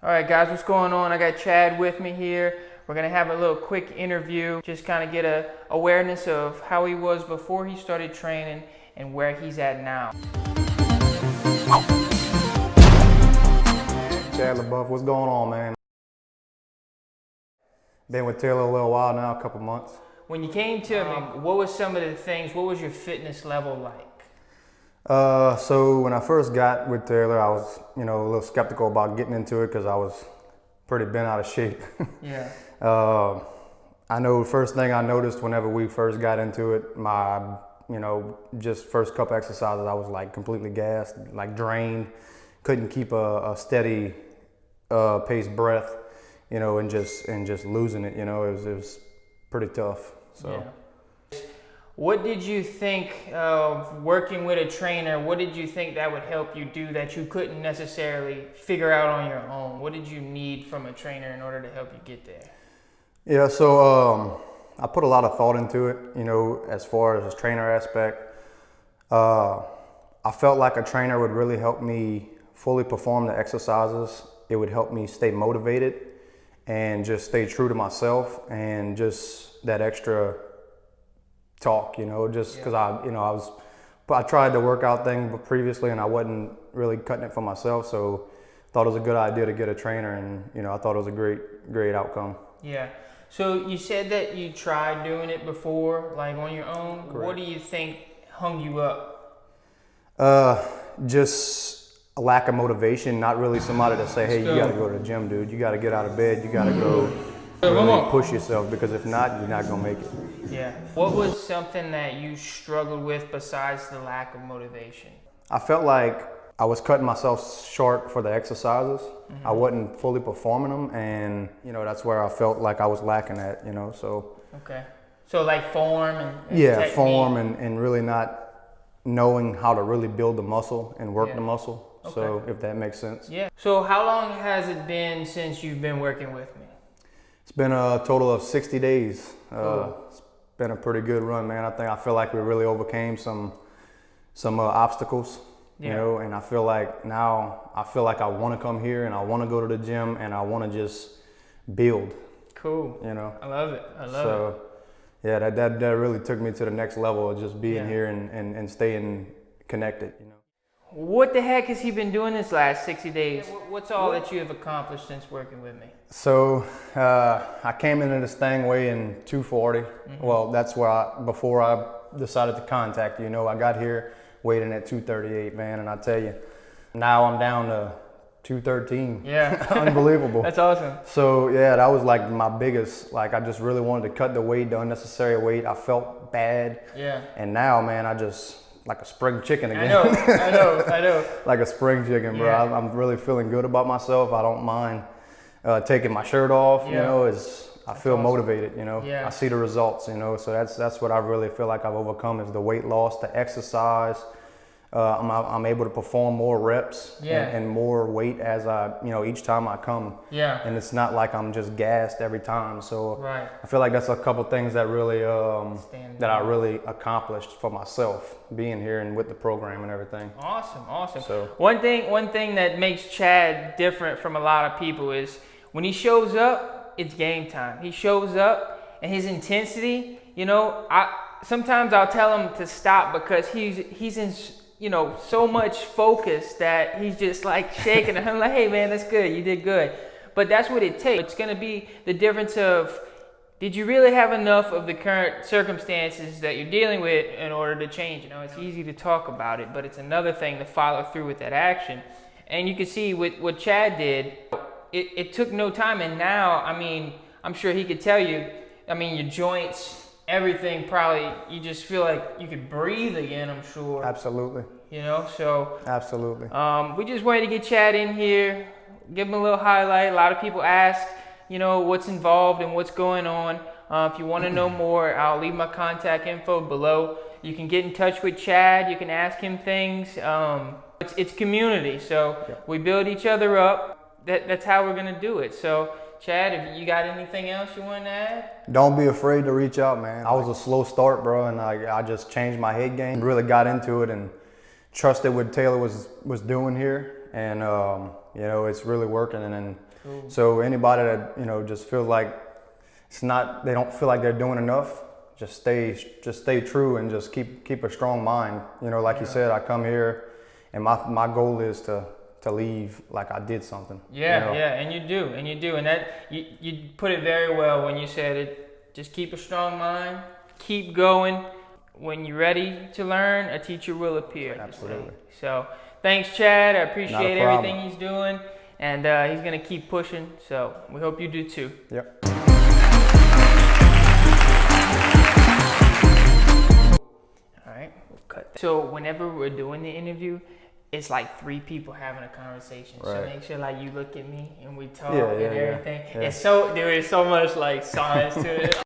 All right, guys, what's going on? I got Chad with me here. We're gonna have a little quick interview, just kind of get a awareness of how he was before he started training and where he's at now. Chad Lebeouf, what's going on, man? Been with Taylor a little while now, a couple months. When you came to him, what was some of the things? What was your fitness level like? So when I first got with Taylor, I was, a little skeptical about getting into it because I was pretty bent out of shape. Yeah. I know the first thing I noticed whenever we first got into it, my, just first couple exercises, I was like completely gassed, like drained, couldn't keep a steady paced breath, and just losing it, it was pretty tough. So. Yeah. What did you think of working with a trainer? What did you think that would help you do that you couldn't necessarily figure out on your own? What did you need from a trainer in order to help you get there? Yeah, so I put a lot of thought into it, as far as the trainer aspect. I felt like a trainer would really help me fully perform the exercises. It would help me stay motivated and just stay true to myself and just that extra talk, just because I tried the workout thing previously and I wasn't really cutting it for myself, so thought it was a good idea to get a trainer, and I thought it was a great outcome. Yeah. So you said that you tried doing it before, like on your own. Correct. What do you think hung you up? Just a lack of motivation, not really somebody to say, hey, you got to go to the gym, dude. You got to get out of bed. You got to go really push yourself, because if not, you're not going to make it. Yeah. What was something that you struggled with besides the lack of motivation? I felt like I was cutting myself short for the exercises. Mm-hmm. I wasn't fully performing them, and that's where I felt like I was lacking at, so. Okay. So like form and yeah, technique. Form and really not knowing how to really build the muscle and work the muscle. Okay. So if that makes sense. Yeah. So how long has it been since you've been working with me? It's been a total of 60 days. Cool. It's been a pretty good run, man. I feel like we really overcame some obstacles, and I feel like now I want to come here and I want to go to the gym and I want to just build. Cool. I love it. I love it. So yeah, that really took me to the next level of just being here and staying connected. What the heck has he been doing this last 60 days? What's all that you have accomplished since working with me? So I came into this thing weighing 240. Mm-hmm. Well, that's where before I decided to contact you. I got here weighing at 238, man, and I tell you, now I'm down to 213. Yeah. Unbelievable. That's awesome. So yeah, that was like my biggest, I just really wanted to cut the weight, the unnecessary weight. I felt bad. Yeah. And now, man, I just, like a spring chicken again. I know. Like a spring chicken, bro. Yeah. I'm really feeling good about myself. I don't mind taking my shirt off, I feel awesome. Motivated, Yeah. I see the results, so that's what I really feel like I've overcome, is the weight loss, the exercise. I'm able to perform more reps and more weight as each time I come. Yeah. And it's not like I'm just gassed every time. So right. I feel like that's a couple things that really I really accomplished for myself, being here and with the program and everything. Awesome. So one thing that makes Chad different from a lot of people is when he shows up, it's game time. He shows up and his intensity, sometimes I'll tell him to stop because he's in so much focus that he's just like shaking. And I'm like, hey man, that's good. You did good. But that's what it takes. It's going to be the difference of, did you really have enough of the current circumstances that you're dealing with in order to change? It's easy to talk about it, but it's another thing to follow through with that action. And you can see with what Chad did, it took no time. And now, I'm sure he could tell you, your joints, everything, probably, you just feel like you could breathe again, I'm sure. Absolutely. So. Absolutely. We just wanted to get Chad in here, give him a little highlight. A lot of people ask, what's involved and what's going on. If you want to know more, I'll leave my contact info below. You can get in touch with Chad. You can ask him things. It's community, so we build each other up. That's how we're going to do it. So, Chad, if you got anything else you want to add? Don't be afraid to reach out, man. I was a slow start, bro, and I just changed my head game. Really got into it and trusted what Taylor was doing here, and you know, it's really working. And then so anybody that, you know, just feels like they don't feel like they're doing enough, just stay true and just keep a strong mind. You know, like you said, I come here and my goal is to leave like I did something. Yeah, you know? yeah, and you do, and that you put it very well when you said it. Just keep a strong mind, keep going. When you're ready to learn, a teacher will appear. Absolutely. So thanks, Chad. I appreciate Not a problem. everything he's doing, and he's gonna keep pushing. So we hope you do too. Yep. All right, we'll cut that. So whenever we're doing the interview, it's like 3 people having a conversation. Right. So make sure like you look at me and we talk Yeah, and yeah, everything. yeah. It's so there is so much like science to it.